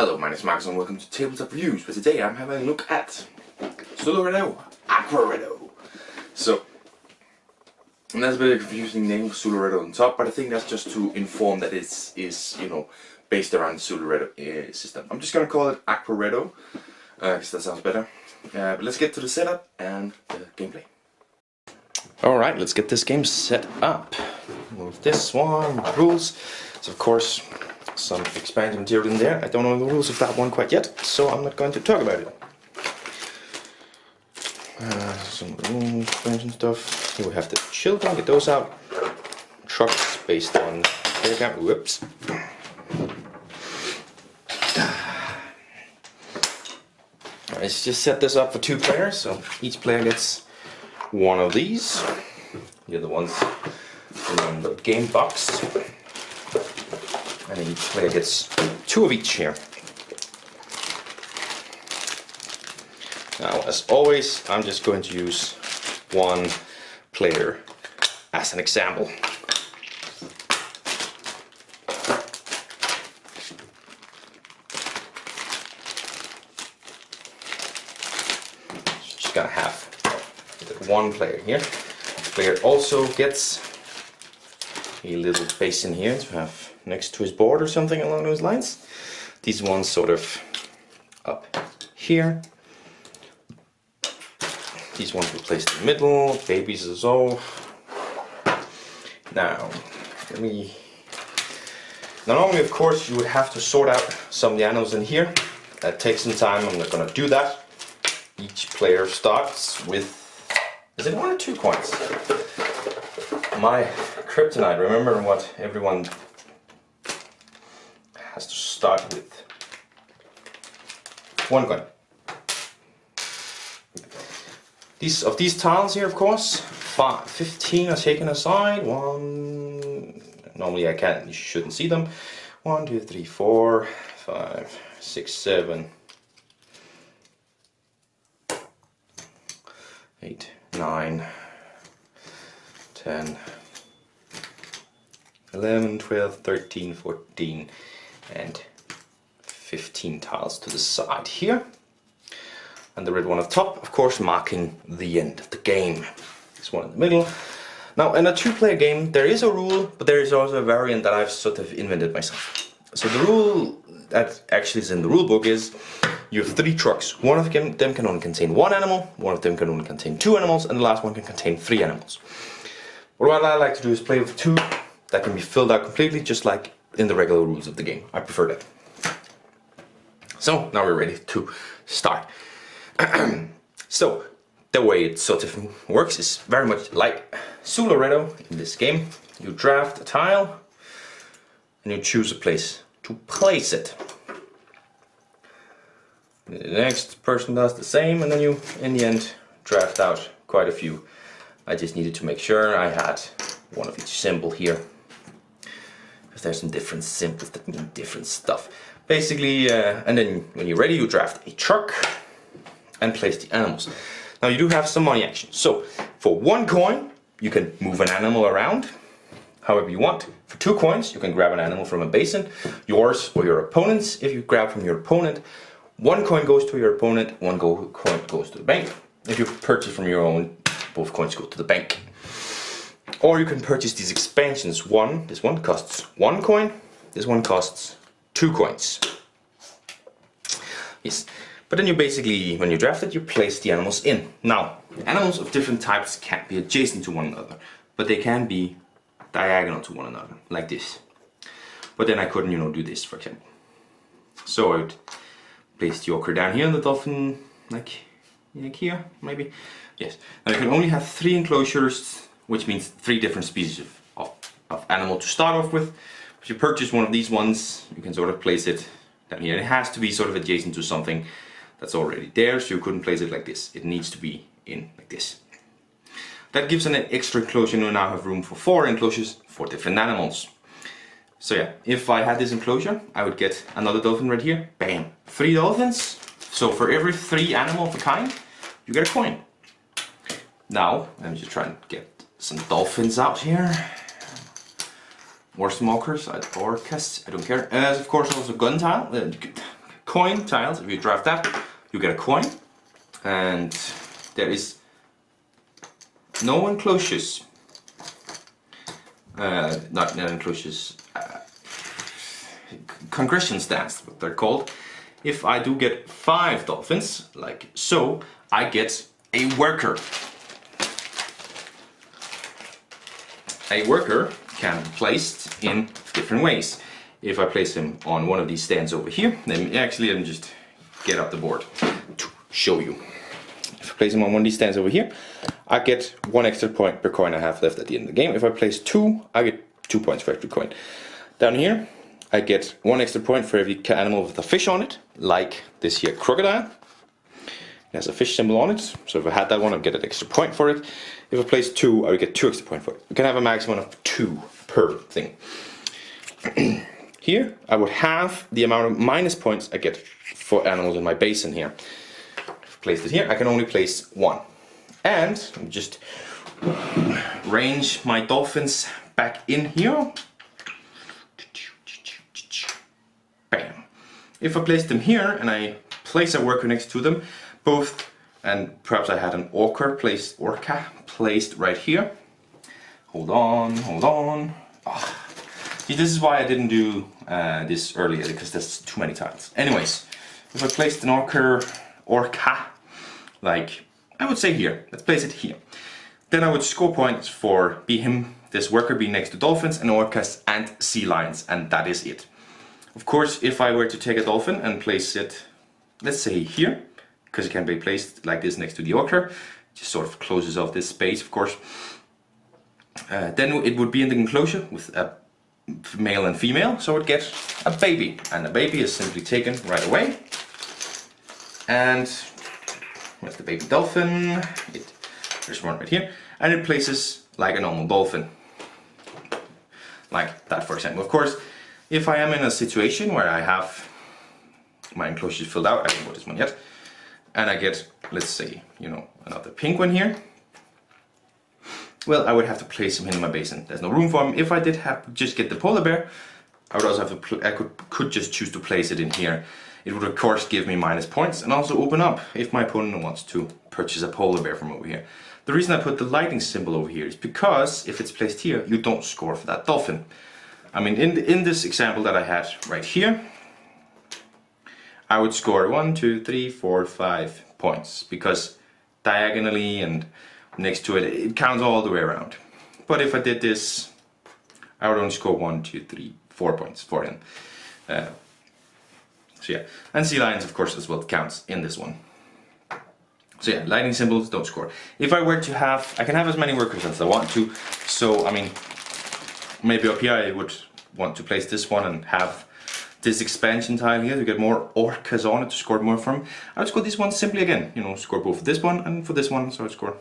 Hello, my name is Marcus and welcome to Tabletop Reviews, where today I'm having a look at Aquaretto. So, and that's a bit of a confusing name for Aquaretto on top, but I think that's just to inform that it is, based around the Aquaretto system. I'm just gonna call it Aquaretto, because that sounds better. But let's get to the setup and the gameplay. Alright, let's get this game set up. Move this one, rules. So of course, some expansion material in there. I don't know the rules of that one quite yet, so I'm not going to talk about it. Some expansion stuff. Here we have the children, get those out. Trucks based on aircam. Whoops. Let's just set this up for 2 players, so each player gets one of these. The other ones in the game box. And each player gets 2 of each here. Now, as always, I'm just going to use one player as an example. Just gonna have one player here. The player also gets a little basin here to have next to his board or something along those lines. These ones sort of up here. These ones we place in the middle, babies as well. Now, normally of course you would have to sort out some of the animals in here. That takes some time, I'm not gonna do that. Each player starts with, is it 1 or 2 coins? My kryptonite, remember what everyone has to start with. 1 coin. These tiles here, of course, 15 are taken aside. Normally I can't, you shouldn't see them. 1, 2, 3, 4, 5, 6, 7, 8, 9, 10, 11, 12, 13, 14, and 15 tiles to the side here. And the red one at the top, of course, marking the end of the game. This one in the middle. Now, in a 2-player game, there is a rule, but there is also a variant that I've sort of invented myself. So the rule that actually is in the rule book is you have 3 trucks. One of them can only contain 1 animal, one of them can only contain 2 animals, and the last one can contain 3 animals. What I like to do is play with 2 that can be filled out completely, just like in the regular rules of the game. I prefer that. So, now we're ready to start. So, the way it sort of works is very much like Aquaretto in this game. You draft a tile and you choose a place to place it. The next person does the same, and then you, in the end, draft out quite a few. I just needed to make sure I had one of each symbol here, because there's some different symbols that mean different stuff. Basically, and then when you're ready, you draft a truck and place the animals. Now you do have some money action. So for 1 coin, you can move an animal around however you want. For 2 coins, you can grab an animal from a basin, yours or your opponent's. If you grab from your opponent, 1 coin goes to your opponent, 1 coin goes to the bank. If you purchase from your own, both coins go to the bank. Or you can purchase these expansions. This one costs 1 coin, this one costs 2 coins. Yes, but then you basically, when you draft it, you place the animals in. Now, animals of different types can't be adjacent to one another, but they can be diagonal to one another, like this. But then I couldn't, do this, for example. So I would place the ochre down here and the dolphin, like here, maybe. Yes. Now you can only have 3 enclosures, which means 3 different species of animal to start off with. If you purchase one of these ones, you can sort of place it down here. It has to be sort of adjacent to something that's already there, so you couldn't place it like this. It needs to be in like this. That gives an extra enclosure. You now have room for 4 enclosures for different animals. So yeah, if I had this enclosure, I would get another dolphin right here. Bam! 3 dolphins. So for every 3 animal of a kind, you get a coin. Now, let me just try and get some dolphins out here. More smokers or casts, I don't care. Of course also gun tile, coin tiles. If you draft that, you get a coin, and there is no enclosures. Not enclosures. Congression stands, what they're called. If I do get 5 dolphins, like so, I get a worker. A worker can be placed in different ways. If I place him on one of these stands over here, then actually let me just get up the board to show you. If I place him on one of these stands over here, I get 1 extra point per coin I have left at the end of the game. If I place 2, I get 2 points for every coin. Down here, I get 1 extra point for every animal with a fish on it, like this here crocodile. It has a fish symbol on it, so if I had that one, I'd get an extra point for it. If I place 2, I would get 2 extra points for it. You can have a maximum of 2 per thing. Here, I would have the amount of minus points I get for animals in my basin here. If I place it here, I can only place 1. And just range my dolphins back in here. Bam. If I place them here and I place a worker next to them, both, and perhaps I had an orca placed right here. Hold on, hold on. Oh. See, this is why I didn't do this earlier, because there's too many tiles. Anyways, if I placed an orca, like I would say here, let's place it here. Then I would score points for this worker being next to dolphins and orcas and sea lions, and that is it. Of course, if I were to take a dolphin and place it, let's say here, because it can be placed like this next to the orca, just sort of closes off this space, of course. Then it would be in the enclosure with a male and female, so it gets a baby, and the baby is simply taken right away. And where's the baby dolphin? There's one right here, and it places like a normal dolphin, like that, for example. Of course, if I am in a situation where I have my enclosures filled out, I haven't got this one yet, and I get, let's say, you know, another pink one here, well, I would have to place him in my basin. There's no room for him. If I did have to just get the polar bear, I would also have to, I could just choose to place it in here. It would of course give me minus points and also open up if my opponent wants to purchase a polar bear from over here. The reason I put the lightning symbol over here is because if it's placed here, you don't score for that dolphin. I mean, in this example that I had right here, I would score 1, 2, 3, 4, 5 points, because diagonally and next to it, it counts all the way around. But if I did this, I would only score 1, 2, 3, 4 points for him. So yeah, and sea lions, of course, as well counts in this one. So yeah, lightning symbols don't score. If I were to have, I can have as many workers as I want to. So I mean, maybe up here I would want to place this one and have this expansion tile here to get more orcas on it to score more from. I would score this one simply again, you know, score both for this one and for this one. So I would score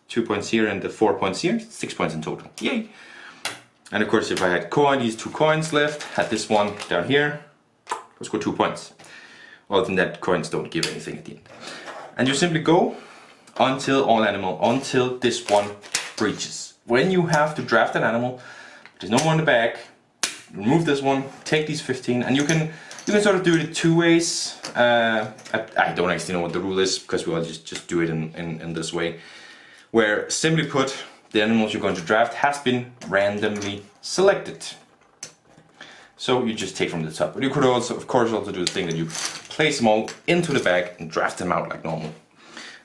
2 points here and the 4 points here, 6 points in total. Yay! And of course, if I had these 2 coins left, had this one down here, I would score 2 points. Other than that, coins don't give anything at the end. And you simply go until this one breaches. When you have to draft an animal, there's no more in the bag. Remove this one, take these 15, and you can sort of do it 2 ways. I don't actually know what the rule is, because we'll just do it in this way, where simply put, the animals you're going to draft has been randomly selected. So you just take from the top. But you could also, of course, also do the thing that you place them all into the bag and draft them out like normal.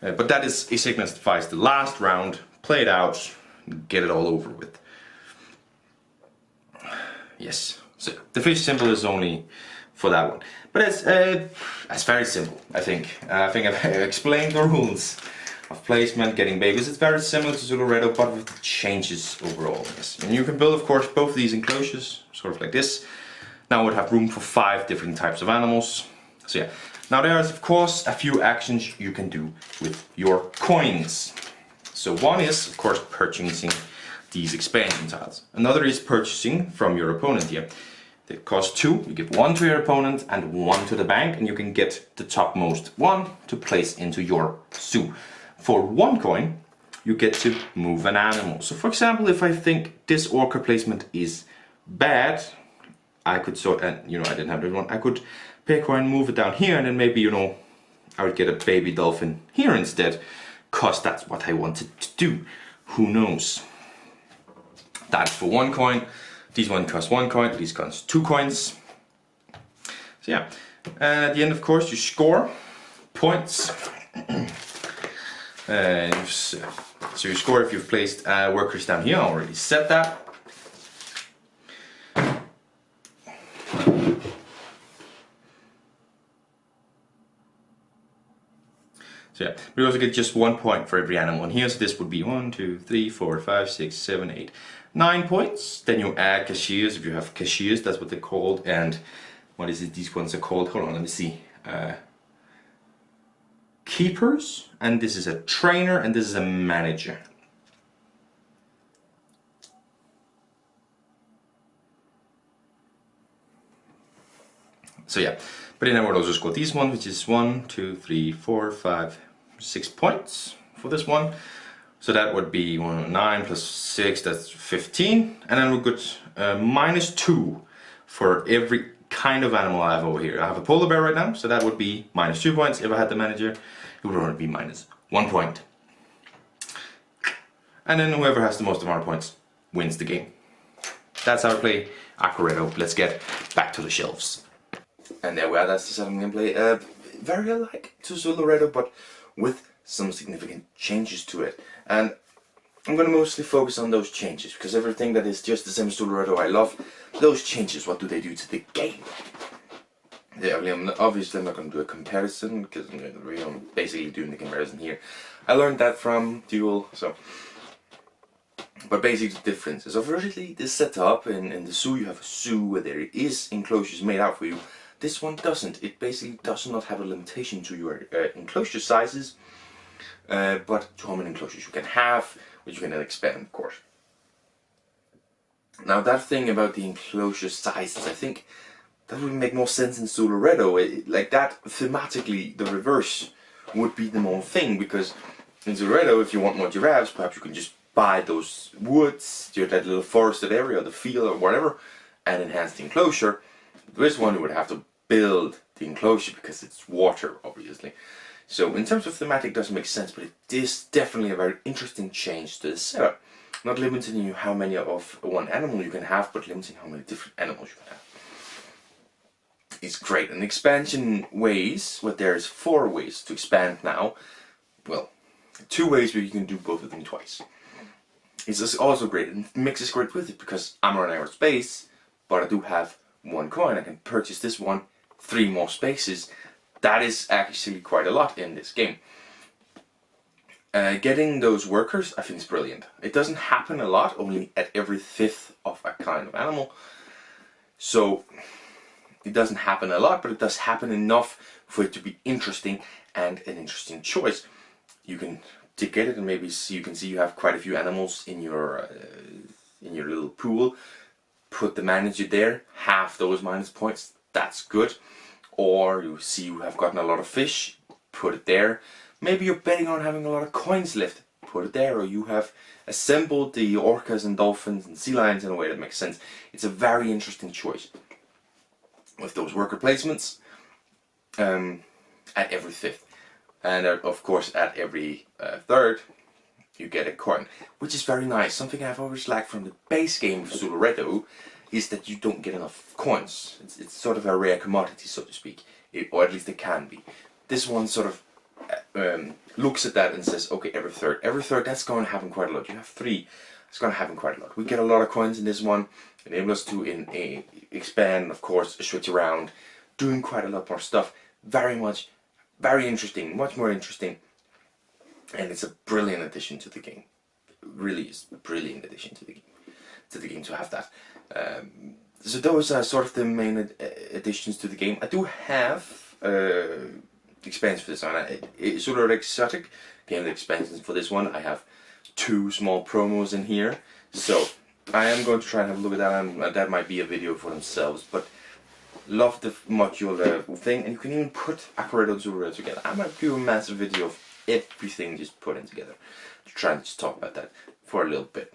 But that is a signifies the last round, play it out, get it all over with. Yes, so the fish symbol is only for that one. But it's very simple, I think. I think I've explained the rules of placement, getting babies. It's very similar to Aquaretto, but with changes overall. Yes. And you can build, of course, both these enclosures, sort of like this. Now I would have room for 5 different types of animals. So yeah, now there's of course a few actions you can do with your coins. So one is, of course, purchasing these expansion tiles. Another is purchasing from your opponent here. They cost 2, you give 1 to your opponent and 1 to the bank, and you can get the topmost one to place into your zoo. For 1 coin, you get to move an animal. So for example, if I think this orca placement is bad, I could sort, and you know, I didn't have this one, I could pay a coin, move it down here, and then maybe, you know, I would get a baby dolphin here instead, cause that's what I wanted to do. Who knows? That's for 1 coin. These one cost 1 coin, these cost 2 coins. So yeah, at the end of course you score points. So you score if you've placed workers down here. I already said that. So yeah, we also get just 1 point for every animal in here. So this would be 1, 2, 3, 4, 5, 6, 7, 8, 9 points. Then you add cashiers if you have cashiers. That's what they're called. And what is it? These ones are called. Hold on, let me see. Keepers, and this is a trainer, and this is a manager. So yeah, but then I would also score these ones, which is 1, 2, 3, 4, 5, 6 points for this one. So that would be 9 plus 6, that's 15. And then we get -2 for every kind of animal I have over here. I have a polar bear right now, so that would be -2 points. If I had the manager, it would only be -1 point. And then whoever has the most amount of points wins the game. That's how I play Aquaretto. Let's get back to the shelves. And there we are, that's the setup gameplay. Very alike to Aquaretto, but with some significant changes to it. And I'm going to mostly focus on those changes, because everything that is just the same as Aquaretto I love. Those changes, what do they do to the game? Yeah, obviously I'm not going to do a comparison, because I'm basically doing the comparison here. I learned that from Duel, so... But basically the difference is obviously the setup in the zoo. You have a zoo where there is enclosures made out for you. This one doesn't. It basically does not have a limitation to your enclosure sizes, but to how many enclosures you can have, which you can then expand, of course. Now that thing about the enclosure sizes, I think that would make more sense in Aquaretto. Like that, thematically, the reverse would be the more thing, because in Aquaretto, if you want more giraffes, perhaps you can just buy those woods, that little forested area, the field or whatever, and enhance the enclosure. This one you would have to build the enclosure because it's water, obviously. So in terms of thematic, it doesn't make sense, but it is definitely a very interesting change to the setup. Not limiting you how many of one animal you can have, but limiting how many different animals you can have. It's great. And expansion ways, well, there's 4 ways to expand now. Well, 2 ways where you can do both of them twice. It's also great, and Mix is great with it because I'm running out of space, but I do have 1 coin. I can purchase this one, 3 more spaces. That is actually quite a lot in this game. Getting those workers, I think, is brilliant. It doesn't happen a lot, only at every 5th of a kind of animal. So it doesn't happen a lot, but it does happen enough for it to be interesting and an interesting choice. You can get it, and maybe you can see you have quite a few animals in your little pool. Put the manager there, half those minus points, that's good. Or you see you have gotten a lot of fish, put it there. Maybe you're betting on having a lot of coins left, put it there. Or you have assembled the orcas and dolphins and sea lions in a way that makes sense. It's a very interesting choice. With those worker placements at every 5th. And of course at every 3rd you get a coin, which is very nice. Something I've always liked from the base game of Aquaretto is that you don't get enough coins. It's sort of a rare commodity, so to speak, or at least it can be. This one sort of looks at that and says, okay, every 3rd, that's going to happen quite a lot. You have 3, it's going to happen quite a lot. We get a lot of coins in this one, enable us to expand, of course, switch around, doing quite a lot more stuff. Very interesting, much more interesting, and it's a brilliant addition to the game. It really is a brilliant addition to the game to have that. So those are sort of the main additions to the game. I do have expansions for this one. It's sort of exotic game expansions for this one. I have 2 small promos in here, so I am going to try and have a look at that, and that might be a video for themselves. But love the module thing, and you can even put Aquaretto and Aquaretto together. I might do a massive video of everything just put in together to try and just talk about that for a little bit.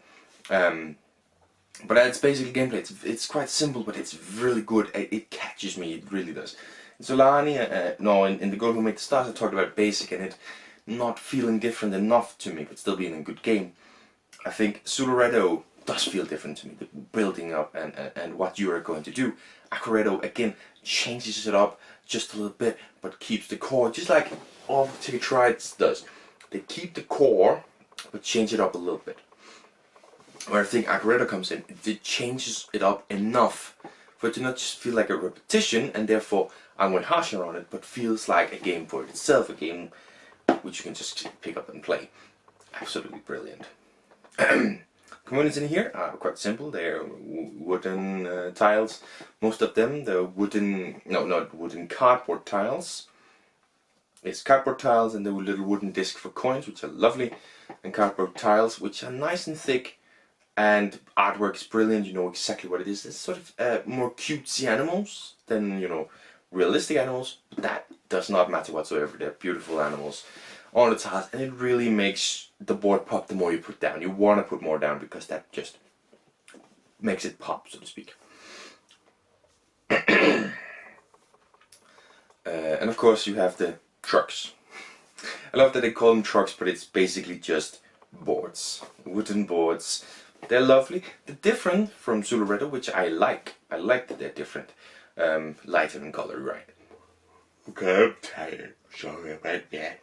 But it's basically gameplay. It's quite simple, but it's really good. It catches me. It really does. Solani, no, in the girl who made the stars, I talked about basic and it not feeling different enough to me, but still being a good game. I think Aquaretto does feel different to me, the building up and what you are going to do. Aquaretto again changes it up just a little bit, but keeps the core, just like all Ticket Trides does. They keep the core, but change it up a little bit. Where I think Aquaretto comes in, it changes it up enough for it to not just feel like a repetition, and therefore I'm going harsher on it, but feels like a game for itself, a game which you can just pick up and play. Absolutely brilliant. Components in here are quite simple. They're wooden tiles. Most of them, the wooden, no, not wooden, cardboard tiles. It's cardboard tiles and the little wooden disc for coins, which are lovely, and cardboard tiles, which are nice and thick, and artwork is brilliant. You know exactly what it is. It's sort of more cutesy animals than, you know, realistic animals, but that does not matter whatsoever. They're beautiful animals on the tiles, and it really makes the board pop the more you put down. You want to put more down because that just makes it pop, so to speak. And of course you have the trucks. I love that they call them trucks, but it's basically just boards, wooden boards. They're lovely. They're different from Aquaretto, which I like. I like that they're different. Lighter in color, right? Okay, I'm tired. Sorry about that.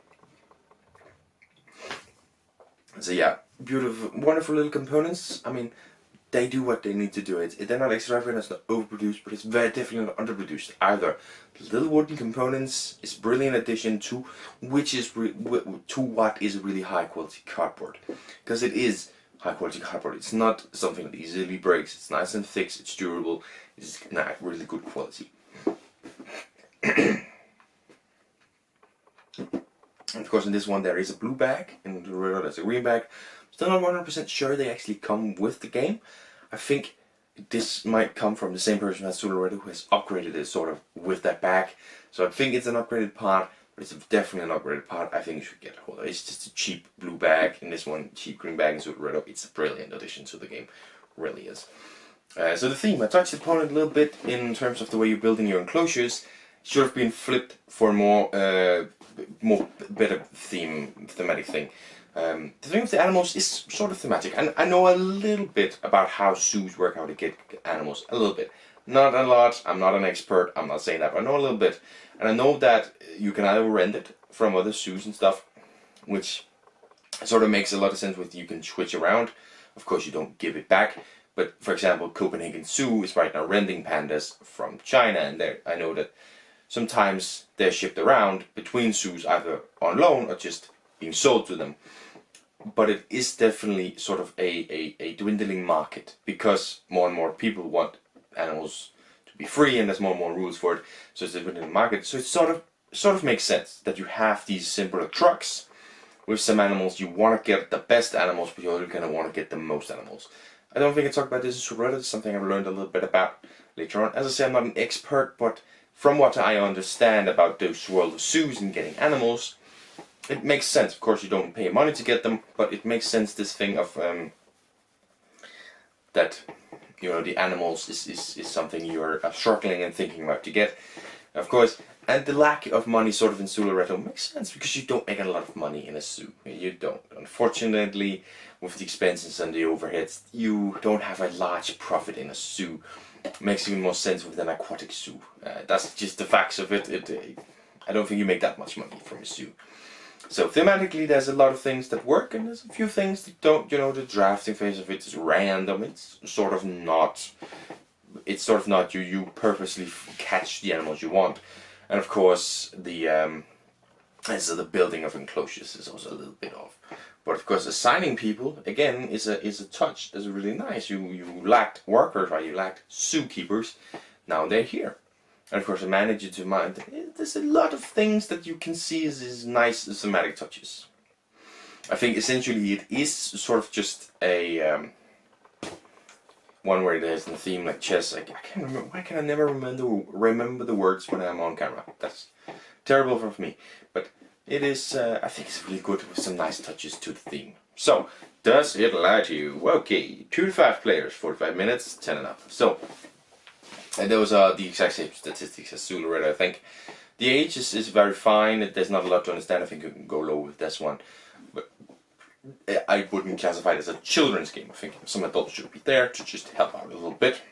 So yeah, beautiful, wonderful little components. I mean, they do what they need to do. They're not extravagant, it's not overproduced, but it's very definitely not underproduced either. The little wooden components is brilliant addition to what is really high quality cardboard, because it is high quality cardboard. It's not something that easily breaks. It's nice and thick. It's durable. It's really good quality. And of course, in this one there is a blue bag, and in the other there's a green bag. Still not 100% sure they actually come with the game. I think this might come from the same person as Aquaretto, who has upgraded it sort of with that bag. So I think it's an upgraded part, but it's definitely an upgraded part. I think you should get a hold of it. It's just a cheap blue bag. In this one, cheap green bag in Aquaretto. It's a brilliant addition to the game, really is. So the theme, I touched upon it a little bit in terms of the way you're building your enclosures. Should have been flipped for a better thematic thing. The thing with the animals is sort of thematic, and I know a little bit about how zoos work, how to get animals, a little bit. Not a lot, I'm not an expert, I'm not saying that, but I know a little bit. And I know that you can either rent it from other zoos and stuff, which sort of makes a lot of sense with you can switch around. Of course you don't give it back, but for example Copenhagen Zoo is right now renting pandas from China, and I know that sometimes they're shipped around between zoos either on loan or just being sold to them. But it is definitely sort of a dwindling market, because more and more people want animals to be free, and there's more and more rules for it. So it's a dwindling market. So it sort of makes sense that you have these simpler trucks with some animals. You want to get the best animals, but you're going to want to get the most animals. I don't think I talked about this in Aquaretto. It's something I've learned a little bit about later on. As I say, I'm not an expert, but from what I understand about this world of zoos and getting animals, it makes sense. Of course, you don't pay money to get them, but it makes sense, this thing of that, you know, the animals is something you're struggling and thinking about to get, of course. And the lack of money sort of in Aquaretto makes sense, because you don't make a lot of money in a zoo. You don't. Unfortunately, with the expenses and the overheads, you don't have a large profit in a zoo. Makes even more sense with an aquatic zoo. That's just the facts of it. I don't think you make that much money from a zoo. So thematically there's a lot of things that work, and there's a few things that don't. You know, the drafting phase of it is random. It's sort of not you purposely catch the animals you want. And of course the building of enclosures is also a little bit off. But of course assigning people again is a touch that's really nice. You lacked workers, right? You lacked zookeepers. Now they're here. And of course, I managed to mind. There's a lot of things that you can see as nice thematic touches. I think essentially it is sort of just a one where there's a theme like chess. I can't remember. Why can I never remember the words when I'm on camera? That's terrible for me. But it is. I think it's really good with some nice touches to the theme. So, does it lie to you? Okay, 2 to 5 players, 45 minutes, 10 and up. So. And those are the exact same statistics as Aquaretto, I think. The age is very fine. There's not a lot to understand. I think you can go low with this one. But I wouldn't classify it as a children's game. I think some adults should be there to just help out a little bit.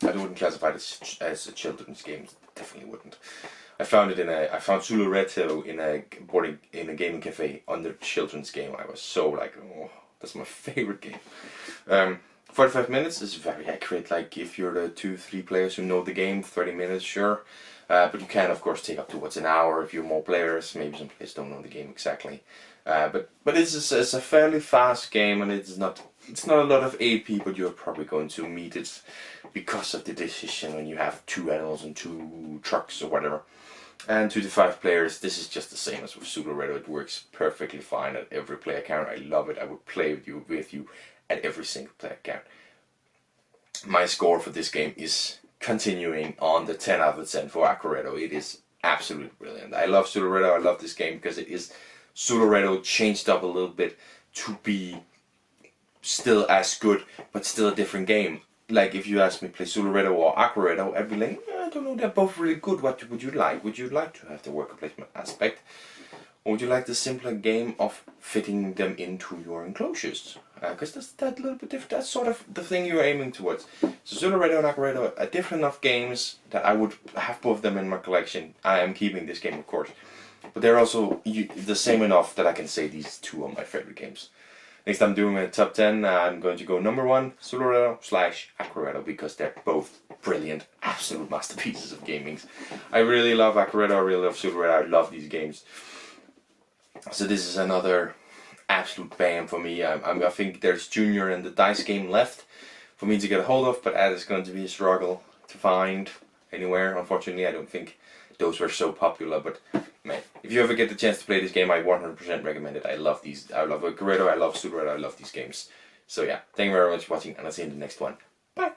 I wouldn't classify it as a children's game. Definitely wouldn't. I found Aquaretto in a gaming cafe under children's game. I was so like, oh, that's my favorite game. 45 minutes is very accurate. Like if you're the 2-3 players who know the game, 30 minutes, sure. But you can of course take up to an hour if you're more players. Maybe some players don't know the game exactly. But it's a fairly fast game, and it's not a lot of AP, but you're probably going to meet it because of the decision when you have 2 animals and 2 trucks or whatever. And 2 to 5 players, this is just the same as with Aquaretto. It works perfectly fine at every player count. I love it. I would play with you at every single player count. My score for this game is continuing on the 10 out of 10 for Aquaretto. It is absolutely brilliant. I love Aquaretto. I love this game because it is Aquaretto changed up a little bit to be still as good, but still a different game. Like if you ask me play Aquaretto or Aquaretto, I'd be like, I don't know, they're both really good. What would you like? Would you like to have the worker placement aspect? Or would you like the simpler game of fitting them into your enclosures? Because that's that little bit different. That's sort of the thing you're aiming towards. So Aquaretto and Aquaretto are different enough games that I would have both of them in my collection. I am keeping this game, of course. But they're also the same enough that I can say these 2 are my favorite games. Next time I'm doing a top 10, I'm going to go number 1, Aquaretto/Aquaretto, because they're both brilliant, absolute masterpieces of gaming. I really love Aquaretto, I really love Aquaretto, I love these games. So this is another absolute bam for me. I think there's Junior and the dice game left for me to get a hold of, but that is going to be a struggle to find anywhere. Unfortunately, I don't think those were so popular, but man, if you ever get the chance to play this game, I 100% recommend it. I love these. I love Aquaretto, I love Aquaretto, I love these games. So yeah, thank you very much for watching, and I'll see you in the next one. Bye!